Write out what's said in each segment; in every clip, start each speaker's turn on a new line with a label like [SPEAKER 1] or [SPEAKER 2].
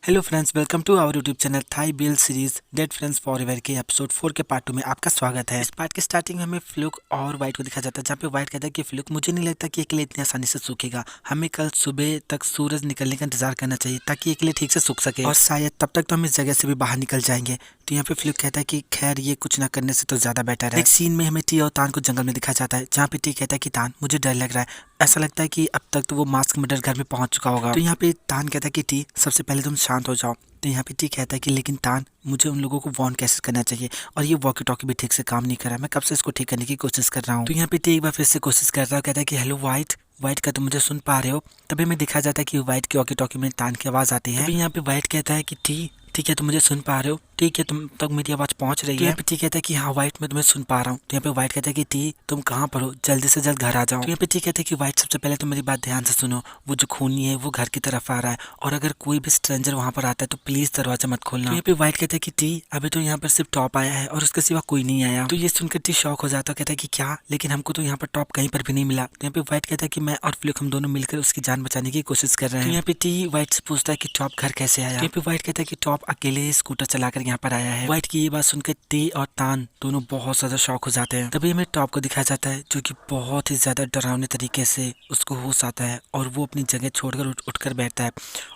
[SPEAKER 1] Hello friends, welcome to our YouTube channel Thai BL series dead friends forever के episode 4 के part 2 में आपका स्वागत है। इस पार्ट के स्टार्टिंग में हमें फ्लूक और वाइट को दिखाया जाता है, जहाँ पे वाइट कहता है कि फ्लूक मुझे नहीं लगता कि अकेले इतनी आसानी से सूखेगा, हमें कल सुबह तक सूरज निकलने का इंतजार करना चाहिए ताकि अकेले ठीक से सूख सके और शायद तब तक तो हम इस जगह से भी बाहर निकल जाएंगे। तो यहाँ पे फ्लूक कहता है कि खैर ये कुछ ना करने से तो ज्यादा बेटर है। एक सीन में हमें टी और तान को जंगल में दिखाया जाता है, जहाँ पे टी कहता है कि तान मुझे डर लग रहा है, ऐसा लगता है कि अब तक तो वो मास्क मर्डर घर में पहुंच चुका होगा। तो यहाँ पे तान कहता है कि टी सबसे पहले तुम शांत हो जाओ। तो यहाँ पे टी कहता है कि लेकिन तान मुझे उन लोगों को वार्न कैसे करना चाहिए, और ये वॉकी टॉकी भी ठीक से काम नहीं कर रहा है, मैं कब से इसको ठीक करने की कोशिश कर रहा हूँ। तो यहाँ पे टी एक बार फिर से कोशिश करता है, कहता है कि हेलो वाइट, वाइट का तुम मुझे सुन पा रहे हो। तभी हमें दिखाया जाता है कि वाइट की वॉकी टॉकी में तान की आवाज आती है। तभी यहाँ पे वाइट कहता है कि टी ठीक है तुम मुझे सुन पा रहे हो, ठीक है तुम तक मेरी आवाज पहुंच रही है। यहाँ पे टी कहता है कि हाँ वाइट मैं तुम्हें सुन पा रहा हूँ। तो यहाँ पे वाइट कहता है कि टी तुम कहाँ पर हो, जल्दी से जल्द घर आ जाओ। तो यहाँ पे टी कहता है कि वाइट सबसे पहले तुम मेरी बात ध्यान से सुनो, वो जो खूनी है वो घर की तरफ आ रहा है, और अगर कोई भी स्ट्रेंजर वहाँ पर आता है तो प्लीज दरवाजा मत खोलना। तो यहाँ पे वाइट कहता है कि टी अभी तो यहाँ पर सिर्फ टॉप आया है और उसके सिवा कोई नहीं आया। तो ये सुनकर टी शॉक हो जाता है, कहता है कि क्या, लेकिन हमको तो यहाँ पर टॉप कहीं पर भी नहीं मिला। तो यहाँ पे वाइट कहता है कि मैं और फ्लूक हम दोनों मिलकर उसकी जान बचाने की कोशिश कर रहे हैं। तो यहाँ पे टी वाइट से पूछता है कि टॉप घर कैसे आया। तो यहाँ पे वाइट कहता है कि टॉप अकेले स्कूटर चलाकर यहाँ पर आया है। वाइट की ये बात सुनकर टी और तान दोनों बहुत ज्यादा शॉक हो जाते हैं। तभी हमें टॉप को दिखाया जाता है, जो कि बहुत ही ज्यादा डरावने तरीके से उसको होश आता है और वो अपनी जगह छोड़कर उठकर बैठता है,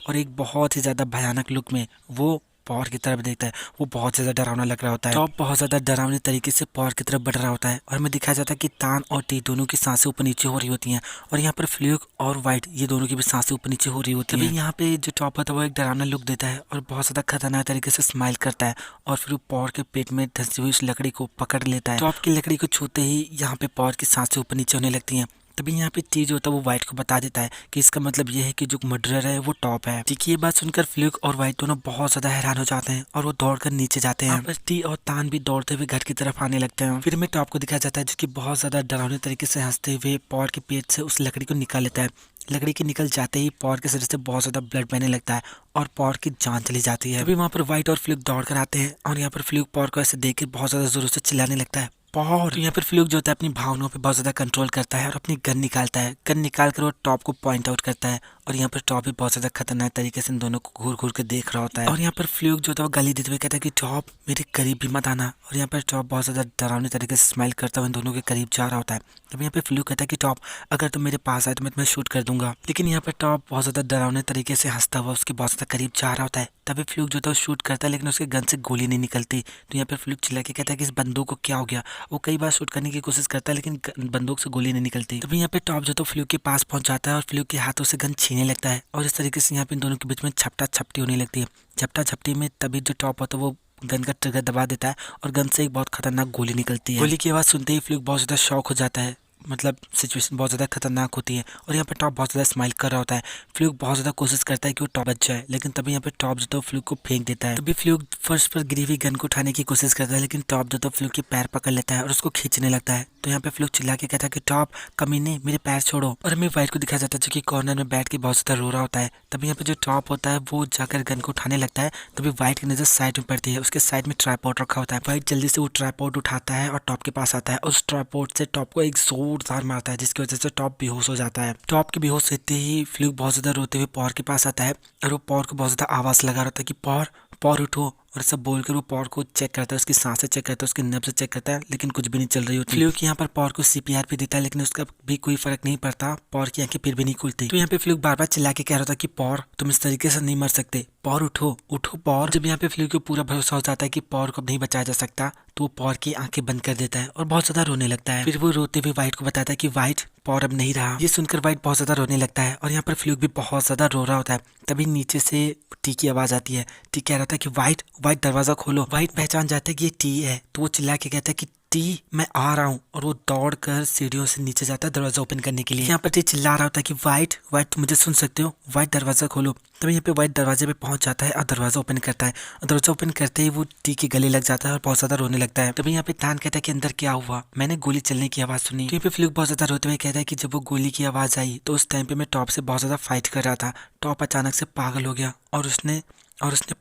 [SPEAKER 1] और एक बहुत ही ज्यादा भयानक लुक में वो पॉर की तरफ देखता है। वो बहुत ज्यादा डरावना लग रहा होता है। टॉप बहुत ज्यादा डरावने तरीके से पॉर की तरफ बढ़ रहा होता है, और हमें दिखाया जाता है कि तान और टी दोनों की सांसें ऊपर नीचे हो रही होती हैं, और यहाँ पर फ्लूक और वाइट ये दोनों की भी सांसें ऊपर नीचे हो रही होती हैं। तभी यहाँ पे जो टॉप होता है वो एक डरावना लुक देता है और बहुत ज्यादा खतरनाक तरीके से स्माइल करता है, और फिर वो पॉर के पेट में धंसी हुई उस लकड़ी को पकड़ लेता है। टॉप की लकड़ी को छूते ही यहाँ पे पॉर की सांसें ऊपर नीचे होने लगती हैं। तभी यहाँ पे टी जो होता है वो वाइट को बता देता है कि इसका मतलब ये है कि जो मर्डरर है वो टॉप है। ठीक है, ये बात सुनकर फ्लूक और वाइट दोनों बहुत ज्यादा हैरान हो जाते हैं और वो दौड़कर नीचे जाते हैं। पर टी और तान भी दौड़ते हुए घर की तरफ आने लगते हैं। फिर हमें टॉप को दिखाया जाता है, जो कि बहुत ज्यादा डरावने तरीके से हंसते हुए पॉर के पेट से उस लकड़ी को निकाल लेता है। लकड़ी के निकल जाते ही पॉर के शरीर से बहुत ज्यादा ब्लड बहने लगता है और पॉर की जान चली जाती है। तभी वहाँ पर वाइट और फ्लूक दौड़ कर आते हैं, और यहाँ पर फ्लूक पॉर को ऐसे देख के बहुत ज्यादा जोरों से चिल्लाने लगता है पॉर। तो यहाँ पर फ्लूक जो होता है अपनी भावनाओं पे बहुत ज्यादा कंट्रोल करता है और अपनी गन निकालता है। गन निकाल कर वो टॉप को पॉइंट आउट करता है, और यहाँ पर टॉप भी बहुत ज्यादा खतरनाक तरीके से इन दोनों को घूर घूर के देख रहा होता है। और यहाँ पर फ्लूक जो होता है वो गाली देते हुए कहता है कि टॉप मेरे करीब भी मत आना, और यहाँ पर टॉप बहुत ज्यादा डरावने तरीके से स्माइल करता हुआ इन दोनों के करीब जा रहा होता है। तब यहाँ पे फ्लूक कहता है कि टॉप अगर तुम मेरे पास आए तो मैं तुम्हें शूट कर दूंगा, लेकिन यहाँ पर टॉप बहुत ज्यादा डरावने तरीके से हंसता हुआ उसके बहुत ज्यादा करीब जा रहा होता है। तभी फ्लूक जो था शूट करता है, लेकिन उसके गन से गोली नहीं निकलती। तो यहाँ पर फ्लूक चिल्ला के कहता है कि इस बंदूक को क्या हो गया। वो कई बार शूट करने की कोशिश करता है, लेकिन बंदूक से गोली नहीं निकलती। तभी यहाँ पे टॉप जो तो फ्लूक के पास पहुंच जाता है और फ्लूक के हाथों से गन छीनने लगता है, और इस तरीके से यहाँ पे इन दोनों के बीच में झपटा झपटी होने लगती है। झपटा झपटी में तभी जो टॉप होता है वो गन का ट्रिगर दबा देता है, और गन से एक बहुत खतरनाक गोली निकलती है। गोली की आवाज सुनते ही फ्लूक बहुत ज्यादा शॉक हो जाता है, मतलब सिचुएशन बहुत ज़्यादा खतरनाक होती है, और यहाँ पे टॉप बहुत ज़्यादा स्माइल कर रहा होता है। फ्लूक बहुत ज़्यादा कोशिश करता है कि वो टॉप बच जाए, लेकिन तभी यहाँ पे टॉप जो तो फ्लूक को फेंक देता है। तभी फ्लूक फर्श पर गिरी हुई गन को उठाने की कोशिश करता है, लेकिन टॉप जो तो फ्लूक के पैर पकड़ लेता है और उसको खींचने लगता है। तो यहाँ पे फ्लूक चिल्ला के कहता है कि टॉप कमीने मेरे पैर छोड़ो, और हमें वाइट को दिखाया जाता है जो कि कॉर्नर में बैठ के बहुत ज़्यादा रो रहा होता है। तभी यहाँ पे जो टॉप होता है वो जाकर गन को उठाने लगता है, तभी वाइट की नजर साइड में पड़ती है, उसके साइड में ट्राइपॉड रखा होता है। वाइट जल्दी से वो ट्राइपॉड उठाता है और टॉप के पास आता है, उस ट्राइपॉड से टॉप को एक जोरदार मारता है, जिसकी वजह से टॉप बेहोश हो जाता है। टॉप के बेहोश होते ही फ्लूक बहुत ज्यादा रोते हुए पॉर के पास आता है, और वो पॉर को बहुत ज्यादा आवाज लगा रहा था कि पॉर पॉर उठो, और सब बोलकर वो पॉर को चेक करता है, उसकी सांसें चेक करता है, उसकी नब्ज चेक करता है, लेकिन कुछ भी नहीं चल रही होती। फ्लूक यहाँ पर पॉर को सीपीआर भी देता है, लेकिन उसका भी कोई फर्क नहीं पड़ता, पॉर की आंखें फिर भी नहीं खुलती। तो यहाँ पे फ्लूक बार बार चिल्ला के कह रहा था कि पॉर तुम इस तरीके से नहीं मर सकते, पॉर उठो उठो पॉर। जब यहाँ पे फ्लूक को पूरा भरोसा हो जाता है कि पॉर को नहीं बचाया जा सकता, तो वो पॉर की आंखें बंद कर देता है और बहुत ज्यादा रोने लगता है। फिर वो रोते हुए वाइट को बताता है कि वाइट पॉर अब नहीं रहा। ये सुनकर वाइट बहुत ज्यादा रोने लगता है, और यहाँ पर फ्लूक भी बहुत ज्यादा रो रहा होता है। तभी नीचे से टी की आवाज आती है। टी कह रहा था कि वाइट वाइट दरवाजा खोलो। वाइट पहचान जाता है कि ये टी है, तो वो चिल्ला के कहता है कि टी मैं आ रहा हूँ, और वो दौड़कर सीढ़ियों से नीचे जाता है दरवाजा ओपन करने के लिए। यहाँ पर टी चिल्ला रहा होता है कि वाइट वाइट तुम मुझे सुन सकते हो, वाइट दरवाजा खोलो। तभी यहाँ पे वाइट दरवाजे पे पहुंच जाता है और दरवाजा ओपन करता है, और दरवाजा ओपन करते ही वो टी के गले लग जाता है और बहुत ज्यादा रोने लगता है। तभी यहाँ पे तान कहता है कि अंदर क्या हुआ, मैंने गोली चलने की आवाज सुनी। तो यहाँ पे फ्लूक बहुत ज्यादा रोते हुए कहता है कि जब वो गोली की आवाज आई तो उस टाइम पे मैं टॉप से बहुत ज्यादा फाइट कर रहा था, टॉप अचानक से पागल हो गया और उसने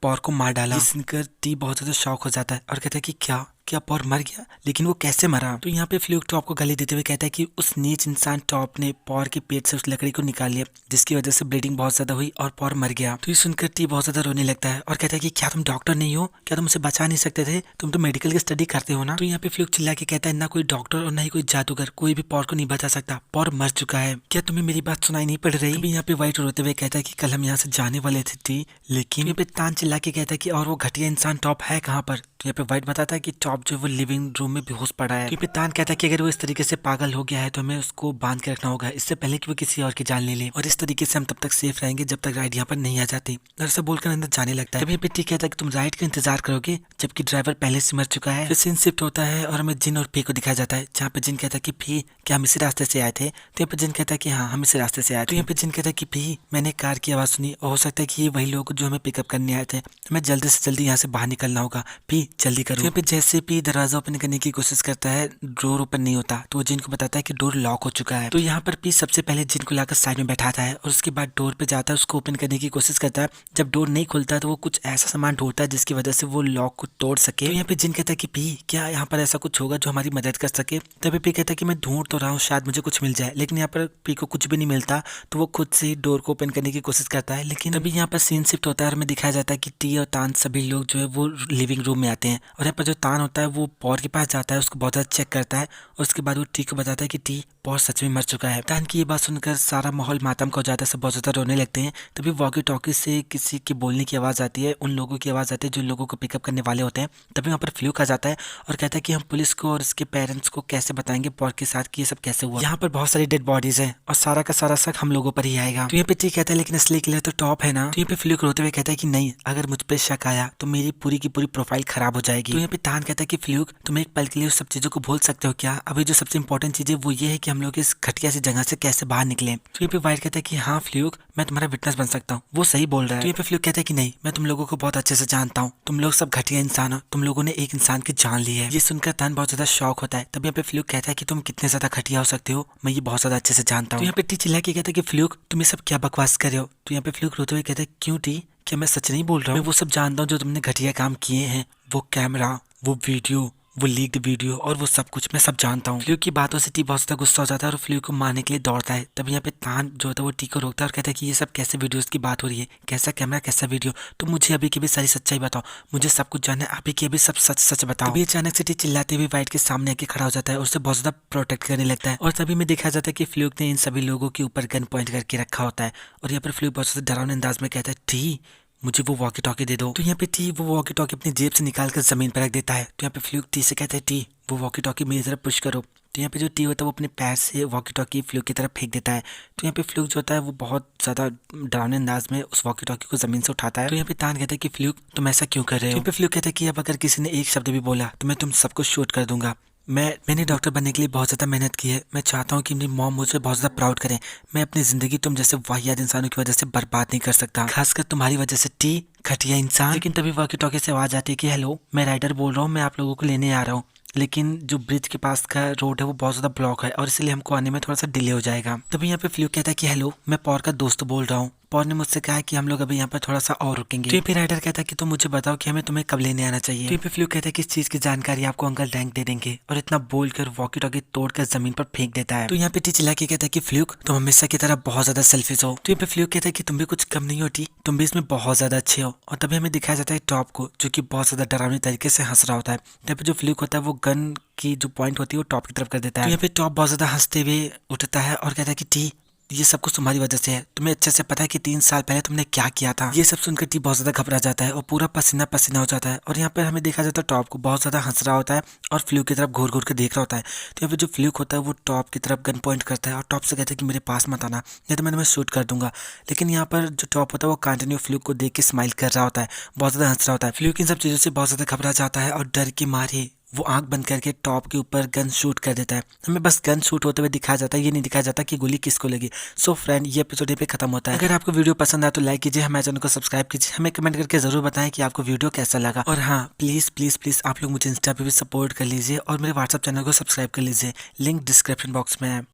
[SPEAKER 1] पॉर को मार डाला। ये सुनकर टी बहुत ज्यादा शॉक हो जाता है और कहता है कि क्या क्या पॉर मर गया? लेकिन वो कैसे मरा? तो यहाँ पे फ्लूक टॉप को गाली देते हुए कहता है कि उस नीच इंसान टॉप ने पॉर के पेट से उस लकड़ी को निकाल लिया, जिसकी वजह से ब्लीडिंग बहुत ज्यादा हुई और पॉर मर गया। तो ये सुनकर टी बहुत ज्यादा रोने लगता है और कहता है कि क्या तुम डॉक्टर नहीं हो? क्या तुम उसे बचा नहीं सकते थे? तुम तो मेडिकल की स्टडी करते हो ना? तो यहाँ पे फ्लूक चिल्ला के कहता है ना कोई डॉक्टर और ना ही कोई जादूगर कोई भी पॉर को नहीं बचा सकता, पॉर मर चुका है। क्या तुम्हें मेरी बात सुनाई नहीं पड़ रही? अभी यहाँ पे व्हाइट रोते हुए कहता है कि कल हम यहाँ से जाने वाले थे टी, लेकिन यहाँ पे तान चिल्ला के कहता है कि और वो घटिया इंसान टॉप है कहाँ पर? तो यहाँ पे व्हाइट बताता है कि टॉप जो है वो लिविंग रूम में बेहोश पड़ा है। यहाँ पे तान कहता है कि अगर वो इस तरीके से पागल हो गया है तो हमें उसको बांध के रखना होगा, इससे पहले कि वो किसी और की जान ले ले, और इस तरीके से हम तब तक सेफ रहेंगे जब तक राइड यहाँ पर नहीं आ जाती। और ऐसा बोलकर अंदर जाने लगता है। तभी यहाँ पे टी कहता है कि तुम राइड का इंतजार करोगे जबकि ड्राइवर पहले से मर चुका है। फिर सीन शिफ्ट होता है और हमें जिन और पी को दिखाया जाता है, जहाँ पे जिन कहता है कि पी क्या हम इसी रास्ते से आए थे? तो यहाँ पे जिन कहता है कि हाँ हम इसी रास्ते से आए थे। तो यहाँ पे जिन कहता है कि पी मैंने कार की आवाज सुनी और हो सकता है कि ये वही लोग जो हमें पिकअप करने आए थे, हमें जल्दी से जल्दी यहाँ से बाहर निकलना होगा, पी जल्दी करो। यहाँ पे जैसे पी दरवाजा ओपन करने की कोशिश करता है, डोर ओपन नहीं होता, तो वो जिन को बताता है कि डोर लॉक हो चुका है। तो यहाँ पर पी सबसे पहले जिन को लाकर साइड में बैठाता है और उसके बाद डोर पे जाता है, उसको ओपन करने की कोशिश करता है। जब डोर नहीं खुलता तो वो कुछ ऐसा सामान ढूंढता है जिसकी वजह से वो लॉक को तोड़ सके। तो यहाँ पे जिन कहता है कि पी क्या यहाँ पर ऐसा कुछ होगा जो हमारी मदद कर सके? तभी पी कहता है कि मैं ढूंढ तो रहा हूँ, शायद मुझे कुछ मिल जाए, लेकिन यहाँ पर पी को कुछ भी नहीं मिलता। तो वो खुद से डोर को ओपन करने की कोशिश करता है, लेकिन अभी यहाँ पर सीन शिफ्ट होता है और हमें दिखाया जाता है कि टी और तान सभी लोग जो है वो लिविंग रूम में आते हैं। और यहाँ पर जो तान होता है वो पॉर के पास जाता है, उसको बहुत ज्यादा चेक करता है और उसके बाद वो टी को बताता है कि टी पॉर सच में मर चुका है। तान की ये बात सुनकर सारा माहौल मातम का हो जाता है, सब बहुत ज्यादा रोने लगते हैं। तभी वॉकी टॉकी से किसी की बोलने की आवाज आती है, उन लोगों की आवाज आती है जो लोगों को पिकअप करने वाले होते हैं। तभी वहाँ पर फ्लूक आ जाता है और कहता है कि हम पुलिस को और इसके पेरेंट्स को कैसे बताएंगे पॉर के साथ कि ये सब कैसे हुआ। यहाँ पर बहुत सारी डेड बॉडीज है और सारा का सारा शक हम लोगों पर ही आएगा। तो यहाँ पे टी कहता है लेकिन असली किलर तो टॉप है ना? तो यहाँ पे फ्लूक रोते हुए कहता है कि नहीं, अगर मुझ पे शक आया तो मेरी पूरी की पूरी प्रोफाइल खराब हो जाएगी। तो यहाँ पे तान कहता है कि फ्लूक तुम एक पल के लिए उस सब चीजों को भूल सकते हो क्या? अभी जो सबसे इंपॉर्टेंट चीज है वो ये है कि हम लोग इस घटिया सी जगह से कैसे बाहर निकले। तो यहाँ पे व्हाइट कहता है कि हाँ फ्लूक मैं तुम्हारा विटनेस बन सकता हूँ, वो सही बोल रहा है। तो यहाँ पे फ्लूक कहता है कि नहीं, मैं तुम लोगों को बहुत अच्छे से जानता हूँ, तुम लोग सब घटिया इंसान हो, तुम लोगों ने एक इंसान की जान ली है। ये सुनकर तान बहुत ज्यादा शॉक होता है। तभी यहाँ पे फ्लूक कहता है कि तुम कितने ज्यादा घटिया हो सकते हो, मैं ये बहुत ज्यादा अच्छे से जानता हूँ। तो यहाँ पे टी चिल्ला के कहता है कि फ्लूक तुम ये सब क्या बकवास कर रहे हो? तो यहाँ पे फ्लूक रोते हुए कहता है क्यों टी, क्या मैं सच नहीं बोल रहा हूँ? मैं वो सब जानता हूँ जो तुमने घटिया काम किए हैं, वो कैमरा, वो वीडियो, वो लीक्ड वीडियो और वो सब कुछ मैं सब जानता हूँ। फ्लूक की बातों से टी बहुत ज्यादा गुस्सा हो जाता है और फ्लूक को मारने के लिए दौड़ता है। तभी यहाँ पे तान जो होता है वो टी को रोकता है और कहता है कि ये सब कैसे वीडियोस की बात हो रही है, कैसा कैमरा कैसा वीडियो, तो मुझे अभी की भी सारी सच्चाई बताओ, मुझे सब कुछ जानना है, अभी की अभी सब सच सच बताओ। तभी अचानक से टी चिल्लाते हुए व्हाइट के सामने आके खड़ा हो जाता है और उससे बहुत ज्यादा प्रोटेक्ट करने लगता है। और तभी में देखा जाता है कि फ्लूक ने इन सभी लोगों के ऊपर गन पॉइंट करके रखा होता है और यहाँ पर फ्लूक बहुत ज्यादा डरावने अंदाज में कहता है टी मुझे वो वॉकी टॉकी दे दो। तो यहाँ पे टी वो वॉकी टॉकी अपनी जेब से निकाल कर जमीन पर रख देता है। तो यहाँ पे फ्लूक टी से कहता है टी वो वॉकी टॉकी मेरी तरफ पुश करो। तो यहाँ पे जो टी होता है वो अपने पैर से वॉकी टॉकी फ्लूक की तरफ फेंक देता है। तो यहाँ पे फ्लूक जो होता है वो बहुत ज्यादा डरावने अंदाज में उस वॉकी टॉकी को जमीन से उठाता है। तो यहाँ पे तान कहता है कि फ्लूक तुम ऐसा क्यों कर रहे हो? यहाँ पे फ्लूक कहता है कि अब अगर किसी ने एक शब्द भी बोला तो मैं तुम सबको शूट कर दूंगा। मैंने डॉक्टर बनने के लिए बहुत ज़्यादा मेहनत की है, मैं चाहता हूँ कि मेरी मॉम मुझे बहुत ज़्यादा प्राउड करें। मैं अपनी ज़िंदगी तुम जैसे वाहियात इंसानों की वजह से बर्बाद नहीं कर सकता, खासकर तुम्हारी वजह से टी घटिया इंसान। लेकिन तभी वॉकी टॉकी से आवाज़ आती है कि हेलो मैं राइडर बोल रहा हूँ, मैं आप लोगों को लेने आ रहा हूँ, लेकिन जो ब्रिज के पास का रोड है वो बहुत ज़्यादा ब्लॉक है और इसलिए हमको आने में थोड़ा सा डिले हो जाएगा। तभी यहाँ पे फ्लूक कहता है कि हेलो मैं पॉर का दोस्त बोल रहा हूँ, पॉर ने मुझसे कहा है कि हम लोग अभी यहाँ पर थोड़ा सा और रुकेंगे। तो फिर राइडर कहता है कि तुम मुझे बताओ कि हमें तुम्हें कब लेने आना चाहिए। तो फिर फ्लूक कहता है कि इस चीज की जानकारी आपको अंकल रैंक दे देंगे और इतना बोलकर वॉकी टॉकी तोड़कर जमीन पर फेंक देता है। तो यहाँ पे टी चिल्ला के कहता है कि फ्लूक तुम हमेशा की तरह बहुत ज्यादा सेल्फिश हो। तो यहाँ पे फ्लूक कहता है कि तुम भी कुछ कम नहीं होती, तुम भी इसमें बहुत ज्यादा अच्छे हो। और तभी हमें दिखाया जाता है टॉप को जो कि बहुत ज्यादा डरावने तरीके से हंस रहा होता है। तभी पे जो फ्लूक होता है वो गन की जो पॉइंट होती है वो टॉप की तरफ कर देता है। तो यहाँ पे टॉप बहुत ज्यादा हंसते हुए उठता है और कहता है कि टी ये सब कुछ तुम्हारी वजह से है, तुम्हें अच्छे से पता है कि 3 साल पहले तुमने क्या किया था। ये सब सुनकर टी बहुत ज्यादा घबरा जाता है और पूरा पसीना पसीना हो जाता है। और यहाँ पर हमें देखा जाता है टॉप को बहुत ज्यादा हंस रहा होता है और फ्लूक की तरफ घूर घूर के देख रहा होता है। तो यहाँ पे जो फ्लूक होता है वो टॉप की तरफ गन पॉइंट करता है और टॉप से कहता है कि मेरे पास मत आना नहीं तो मैं तुम्हें शूट कर दूंगा। लेकिन यहाँ पर जो टॉप होता है वो कंटिन्यू फ्लूक को देख के स्माइल कर रहा होता है, बहुत ज्यादा हंस रहा होता है। फ्लूक इन सब चीजों से बहुत ज्यादा घबरा जाता है और डर के मारे वो आंख बंद करके टॉप के ऊपर गन शूट कर देता है। हमें बस गन शूट होते हुए दिखाया जाता है, ये नहीं दिखाया जाता कि गोली किसको लगी। सो फ्रेंड ये एपिसोड यहाँ पे खत्म होता है। अगर आपको वीडियो पसंद आया तो लाइक कीजिए, हमारे चैनल को सब्सक्राइब कीजिए, हमें कमेंट करके जरूर बताएं कि आपको वीडियो कैसा लगा। और हाँ प्लीज प्लीज प्लीज आप लोग मुझे इंस्टा पे भी सपोर्ट कर लीजिए और मेरे व्हाट्सएप चैनल को सब्सक्राइब कर लीजिए, लिंक डिस्क्रिप्शन बॉक्स में है।